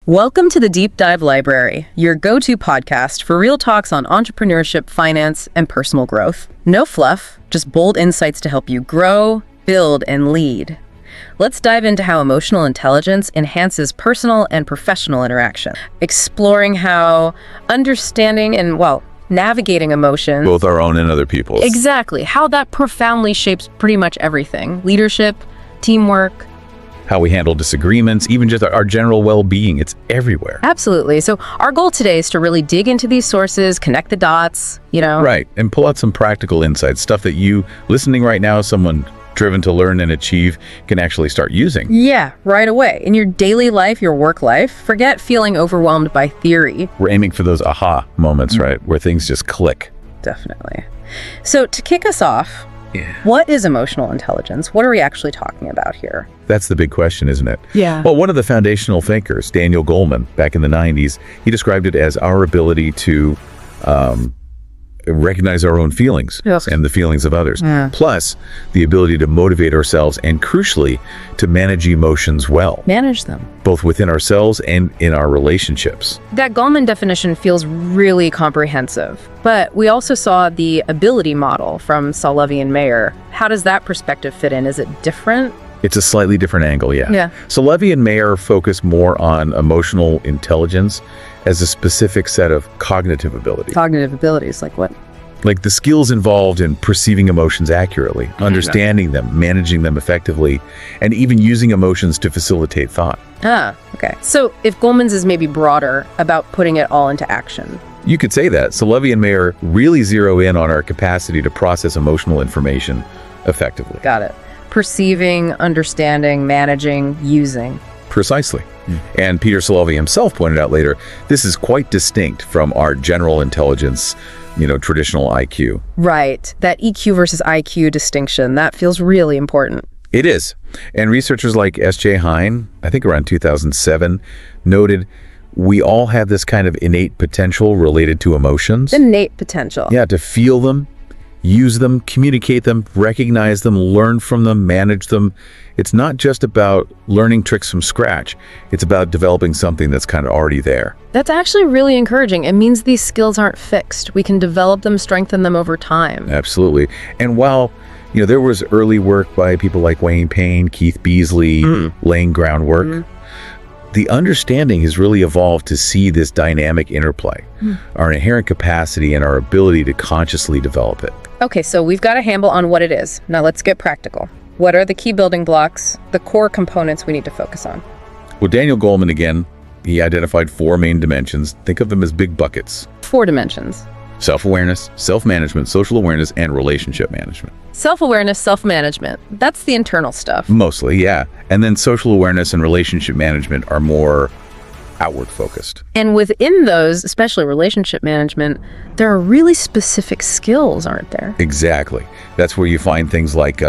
Welcome to the Deep Dive Library, your go-to podcast for real talks on entrepreneurship, finance, and personal growth. No fluff, just bold insights to help you grow, build, and lead. Let's dive into how emotional intelligence enhances personal and professional interaction, exploring how understanding and, navigating emotions, both our own and other people's. Exactly, how that profoundly shapes pretty much everything. Leadership, teamwork, how we handle disagreements, even just our general well-being. It's everywhere. Absolutely. So our goal today is to really dig into these sources, connect the dots, Right, and pull out some practical insights, stuff that you, listening right now, someone driven to learn and achieve, can actually start using. Yeah, right away. In your daily life, your work life, forget feeling overwhelmed by theory. We're aiming for those aha moments, right, where things just click. Definitely. So to kick us off, what is emotional intelligence? What are we actually talking about here? That's the big question, isn't it? Yeah. Well, one of the foundational thinkers, Daniel Goleman, back in the 90s, he described it as our ability to recognize our own feelings and the feelings of others, plus the ability to motivate ourselves and, crucially, to manage emotions well. Manage them. Both within ourselves and in our relationships. That Goleman definition feels really comprehensive, but we also saw the ability model from Salovey and Mayer. How does that perspective fit in? Is it different? It's a slightly different angle, yeah. So Levy and Mayer focus more on emotional intelligence as a specific set of cognitive abilities. Cognitive abilities, like what? Like the skills involved in perceiving emotions accurately, understanding them, managing them effectively, and even using emotions to facilitate thought. Okay. So if Goleman's is maybe broader about putting it all into action. You could say that. So Levy and Mayer really zero in on our capacity to process emotional information effectively. Got it. Perceiving, understanding, managing, using. Precisely. And Peter Salovey himself pointed out later, this is quite distinct from our general intelligence, traditional IQ. Right. That EQ versus IQ distinction, that feels really important. It is. And researchers like S.J. Hine, I think around 2007, noted we all have this kind of innate potential related to emotions. Innate potential. Yeah, to feel them, use them, communicate them, recognize them, learn from them, manage them. It's not just about learning tricks from scratch. It's about developing something that's kind of already there. That's actually really encouraging. It means these skills aren't fixed. We can develop them, strengthen them over time. Absolutely. And while there was early work by people like Wayne Payne, Keith Beasley, laying groundwork, the understanding has really evolved to see this dynamic interplay, our inherent capacity and our ability to consciously develop it. Okay, so we've got a handle on what it is. Now let's get practical. What are the key building blocks, the core components we need to focus on? Well, Daniel Goleman, again, he identified 4 main dimensions. Think of them as big buckets. 4 dimensions. Self-awareness, self-management, social awareness, and relationship management. Self-awareness, self-management. That's the internal stuff. Mostly, yeah. And then social awareness and relationship management are more outward focused. And within those, especially relationship management, there are really specific skills, aren't there? Exactly. That's where you find things like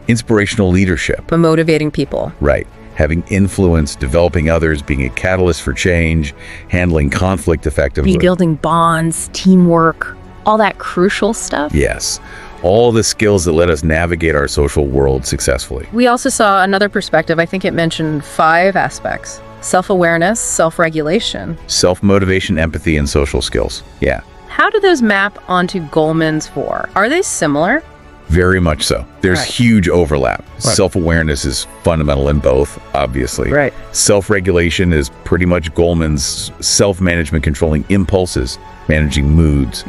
inspirational leadership. Motivating people. Right. Having influence, developing others, being a catalyst for change, handling conflict effectively. Rebuilding bonds, teamwork, all that crucial stuff. Yes. All the skills that let us navigate our social world successfully. We also saw another perspective. I think it mentioned 5 aspects. Self-awareness, self-regulation. Self-motivation, empathy, and social skills. Yeah. How do those map onto Goleman's 4? Are they similar? Very much so. There's huge overlap. Right. Self-awareness is fundamental in both, obviously. Right. Self-regulation is pretty much Goleman's self-management, controlling impulses, managing moods.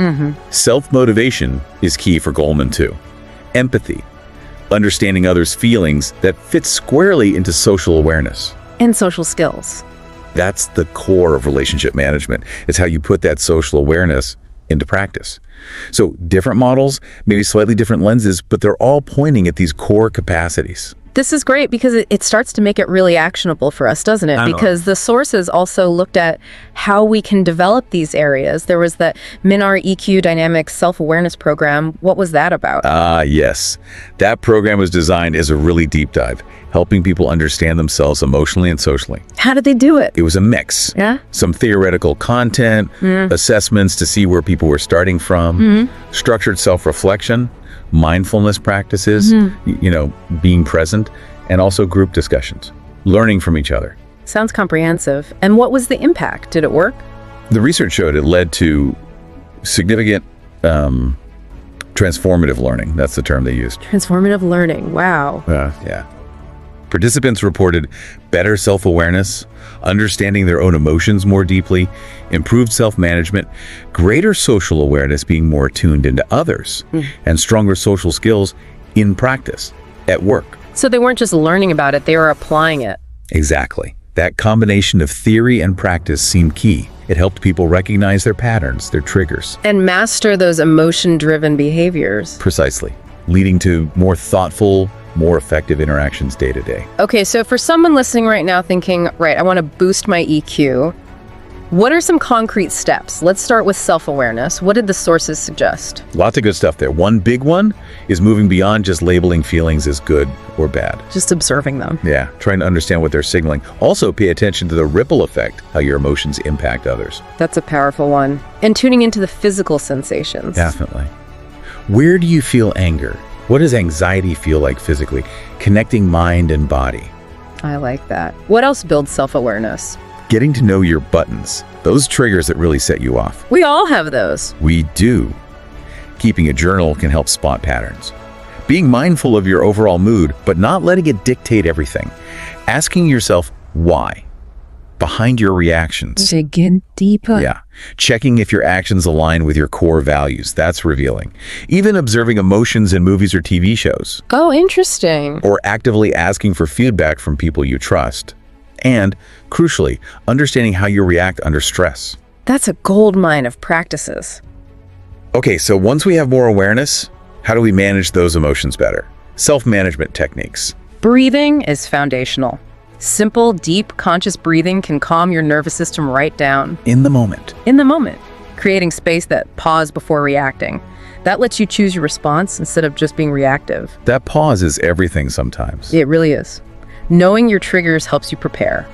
Self-motivation is key for Goleman too. Empathy, understanding others' feelings, that fits squarely into social awareness. And social skills. That's the core of relationship management. It's how you put that social awareness into practice. So different models, maybe slightly different lenses, but they're all pointing at these core capacities. This is great because it starts to make it really actionable for us, doesn't it? Because the sources also looked at how we can develop these areas. There was the Minar EQ Dynamic Self-Awareness Program. What was that about? Yes. That program was designed as a really deep dive, helping people understand themselves emotionally and socially. How did they do it? It was a mix. Yeah? Some theoretical content, assessments to see where people were starting from, structured self-reflection, mindfulness practices, being present, and also group discussions, learning from each other. Sounds comprehensive. And what was the impact? Did it work? The research showed it led to significant transformative learning. That's the term they used. Transformative learning. Wow. Yeah. Participants reported better self-awareness, understanding their own emotions more deeply, improved self-management, greater social awareness, being more attuned into others, and stronger social skills in practice, at work. So they weren't just learning about it, they were applying it. Exactly. That combination of theory and practice seemed key. It helped people recognize their patterns, their triggers. And master those emotion-driven behaviors. Precisely. Leading to more thoughtful, more effective interactions day to day. Okay, so for someone listening right now thinking, right, I want to boost my EQ, what are some concrete steps? Let's start with self-awareness. What did the sources suggest? Lots of good stuff there. One big one is moving beyond just labeling feelings as good or bad. Just observing them. Yeah, trying to understand what they're signaling. Also, pay attention to the ripple effect, how your emotions impact others. That's a powerful one. And tuning into the physical sensations. Definitely. Where do you feel anger? What does anxiety feel like physically? Connecting mind and body. I like that. What else builds self-awareness? Getting to know your buttons, those triggers that really set you off. We all have those. We do. Keeping a journal can help spot patterns. Being mindful of your overall mood, but not letting it dictate everything. Asking yourself why behind your reactions. Digging deeper. Yeah. Checking if your actions align with your core values. That's revealing. Even observing emotions in movies or TV shows. Oh, interesting. Or actively asking for feedback from people you trust. And, crucially, understanding how you react under stress. That's a gold mine of practices. Okay, so once we have more awareness, how do we manage those emotions better? Self-management techniques. Breathing is foundational. Simple, deep, conscious breathing can calm your nervous system right down. In the moment. In the moment. Creating space that pause before reacting. That lets you choose your response instead of just being reactive. That pause is everything sometimes. It really is. Knowing your triggers helps you prepare.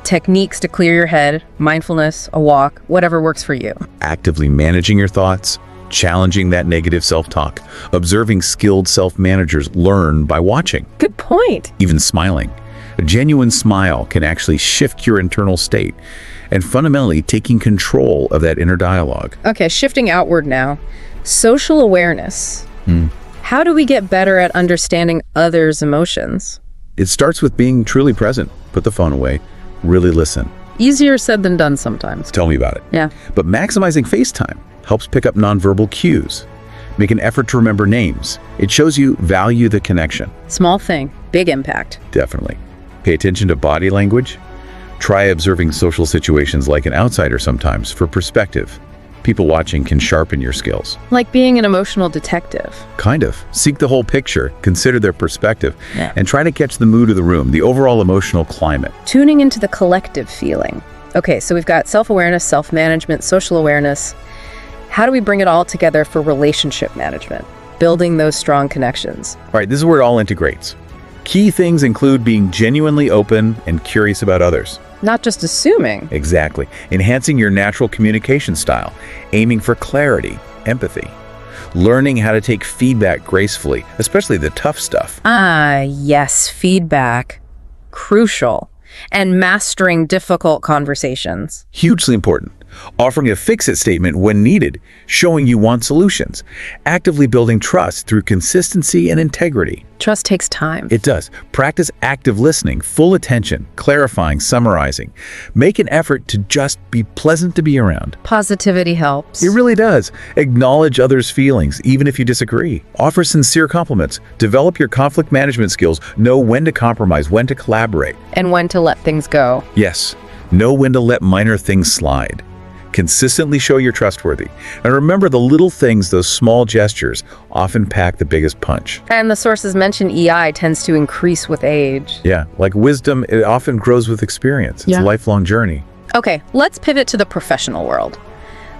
Techniques to clear your head, mindfulness, a walk, whatever works for you. Actively managing your thoughts, challenging that negative self-talk. Observing skilled self-managers learn by watching. Good point. Even smiling. A genuine smile can actually shift your internal state and fundamentally taking control of that inner dialogue. Okay, shifting outward now. Social awareness. How do we get better at understanding others' emotions? It starts with being truly present. Put the phone away. Really listen. Easier said than done sometimes. Tell me about it. Yeah. But maximizing face time helps pick up nonverbal cues. Make an effort to remember names. It shows you value the connection. Small thing, big impact. Definitely. Pay attention to body language. Try observing social situations like an outsider sometimes for perspective. People watching can sharpen your skills. Like being an emotional detective. Kind of. Seek the whole picture, consider their perspective, Yeah. and try to catch the mood of the room, the overall emotional climate. Tuning into the collective feeling. Okay, so we've got self-awareness, self-management, social awareness. How do we bring it all together for relationship management? Building those strong connections. All right, this is where it all integrates. Key things include being genuinely open and curious about others. Not just assuming. Exactly. Enhancing your natural communication style, aiming for clarity, empathy. Learning how to take feedback gracefully, especially the tough stuff. Ah, yes, feedback. Crucial. And mastering difficult conversations. Hugely important. Offering a fix-it statement when needed, showing you want solutions. Actively building trust through consistency and integrity. Trust takes time. It does. Practice active listening, full attention, clarifying, summarizing. Make an effort to just be pleasant to be around. Positivity helps. It really does. Acknowledge others' feelings, even if you disagree. Offer sincere compliments. Develop your conflict management skills. Know when to compromise, when to collaborate. And when to let things go. Yes, know when to let minor things slide. Consistently show you're trustworthy. And remember, the little things, those small gestures, often pack the biggest punch. And the sources mention EI tends to increase with age. Yeah, like wisdom, it often grows with experience. It's Yeah. a lifelong journey. Okay, let's pivot to the professional world.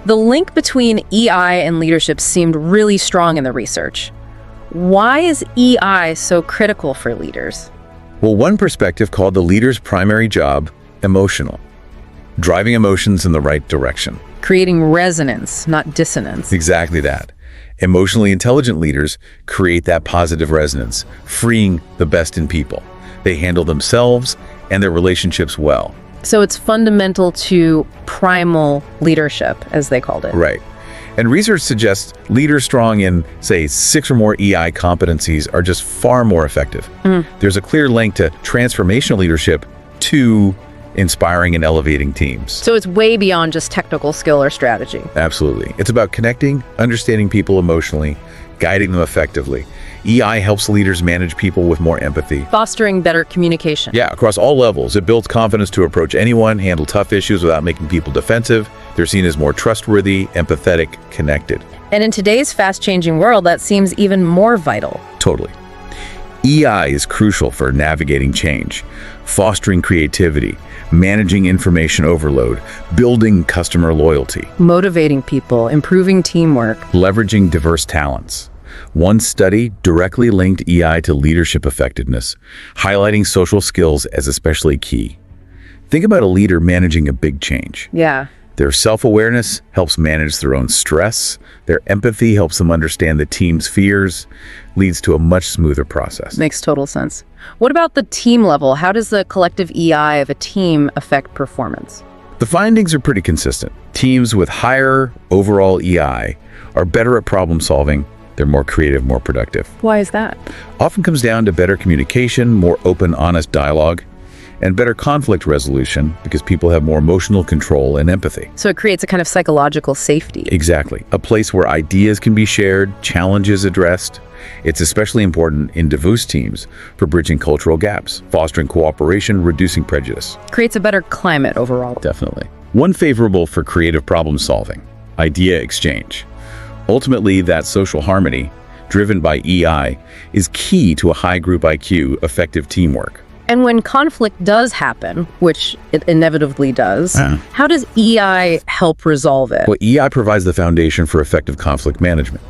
The link between EI and leadership seemed really strong in the research. Why is EI so critical for leaders? Well, one perspective called the leader's primary job emotional. Driving emotions in the right direction. Creating resonance, not dissonance. Exactly that. Emotionally intelligent leaders create that positive resonance, freeing the best in people. They handle themselves and their relationships well. So it's fundamental to primal leadership, as they called it. Right. And research suggests leaders strong in, say, 6 or more EI competencies are just far more effective. There's a clear link to transformational leadership to inspiring and elevating teams. So it's way beyond just technical skill or strategy. Absolutely. It's about connecting, understanding people emotionally, guiding them effectively. EI helps leaders manage people with more empathy. Fostering better communication. Yeah, across all levels. It builds confidence to approach anyone, handle tough issues without making people defensive. They're seen as more trustworthy, empathetic, connected. And in today's fast-changing world, that seems even more vital. Totally. EI is crucial for navigating change, fostering creativity, managing information overload, building customer loyalty, Motivating people, improving teamwork. leveraging diverse talents. One study directly linked EI to leadership effectiveness, highlighting social skills as especially key. Think about a leader managing a big change. Yeah. Their self-awareness helps manage their own stress. Their empathy helps them understand the team's fears, leads to a much smoother process. Makes total sense. What about the team level? How does the collective EI of a team affect performance? The findings are pretty consistent. Teams with higher overall EI are better at problem solving. They're more creative, more productive. Why is that? Often comes down to better communication, more open, honest dialogue, and better conflict resolution because people have more emotional control and empathy. So it creates a kind of psychological safety. Exactly. A place where ideas can be shared, challenges addressed. It's especially important in diverse teams for bridging cultural gaps, fostering cooperation, reducing prejudice. Creates a better climate overall. Definitely. One favorable for creative problem solving, idea exchange. Ultimately, that social harmony, driven by EI, is key to a high group IQ, effective teamwork. And when conflict does happen, which it inevitably does, how does EI help resolve it? Well, EI provides the foundation for effective conflict management.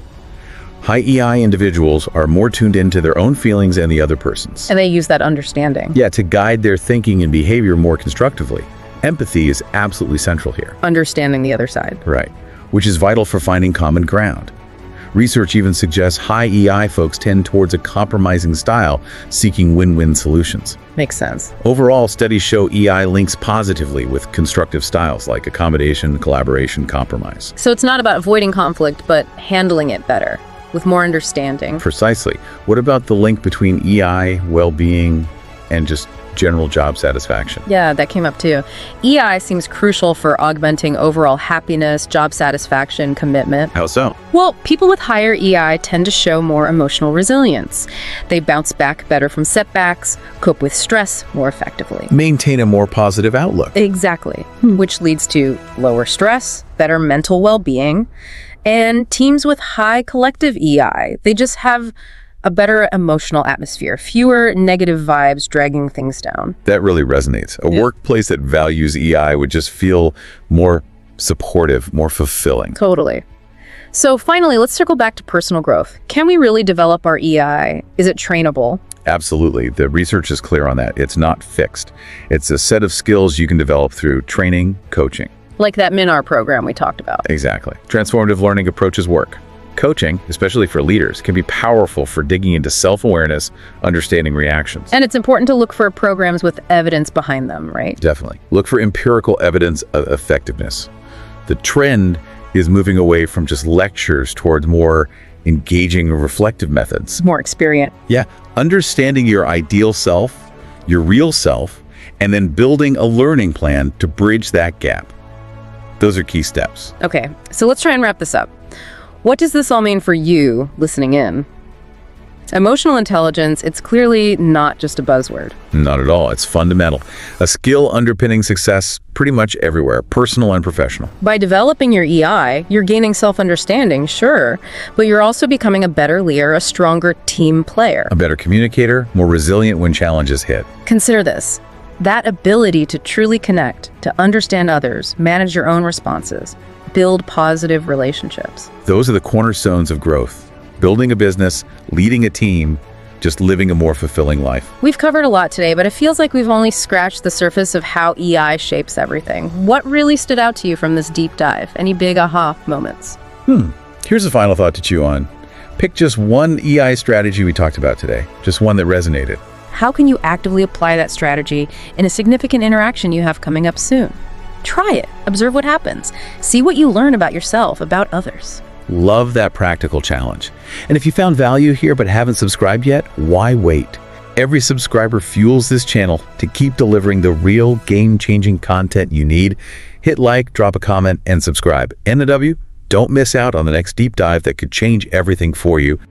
High EI individuals are more tuned into their own feelings and the other person's. And they use that understanding. Yeah, to guide their thinking and behavior more constructively. Empathy is absolutely central here. Understanding the other side. Right, which is vital for finding common ground. Research even suggests high EI folks tend towards a compromising style, seeking win-win solutions. Makes sense. Overall, studies show EI links positively with constructive styles like accommodation, collaboration, compromise. So it's not about avoiding conflict, but handling it better, with more understanding. Precisely. What about the link between EI, well-being, and just general job satisfaction? Yeah, that came up too. EI seems crucial for augmenting overall happiness, job satisfaction, commitment. How so? Well, people with higher EI tend to show more emotional resilience. They bounce back better from setbacks, cope with stress more effectively. Maintain a more positive outlook. Exactly, which leads to lower stress, better mental well-being, and teams with high collective EI, they just have a better emotional atmosphere, fewer negative vibes dragging things down. That really resonates. A workplace that values EI would just feel more supportive, more fulfilling. Totally. So finally, let's circle back to personal growth. Can we really develop our EI? Is it trainable? Absolutely. The research is clear on that. It's not fixed. It's a set of skills you can develop through training, coaching. Like that MINAR program we talked about. Exactly. Transformative learning approaches work. Coaching, especially for leaders, can be powerful for digging into self-awareness, understanding reactions. And it's important to look for programs with evidence behind them, right? Definitely. Look for empirical evidence of effectiveness. The trend is moving away from just lectures towards more engaging and reflective methods. More experience. Yeah. Understanding your ideal self, your real self, and then building a learning plan to bridge that gap. Those are key steps. Okay, so let's try and wrap this up. What does this all mean for you listening in? Emotional intelligence, it's clearly not just a buzzword. Not at all. It's fundamental. A skill underpinning success pretty much everywhere, personal and professional. By developing your EI, you're gaining self-understanding, sure, but you're also becoming a better leader, a stronger team player. A better communicator, more resilient when challenges hit. Consider this. That ability to truly connect, to understand others, manage your own responses, build positive relationships. Those are the cornerstones of growth. Building a business, leading a team, just living a more fulfilling life. We've covered a lot today, but it feels like we've only scratched the surface of how EI shapes everything. What really stood out to you from this deep dive? Any big aha moments? Here's a final thought to chew on. Pick just one EI strategy we talked about today, just one that resonated. how can you actively apply that strategy in a significant interaction you have coming up soon? Try it. Observe what happens. See what you learn about yourself, about others. Love that practical challenge. And if you found value here but haven't subscribed yet, why wait? Every subscriber fuels this channel to keep delivering the real game-changing content you need. Hit like, drop a comment, and subscribe. NW, don't miss out on the next deep dive that could change everything for you.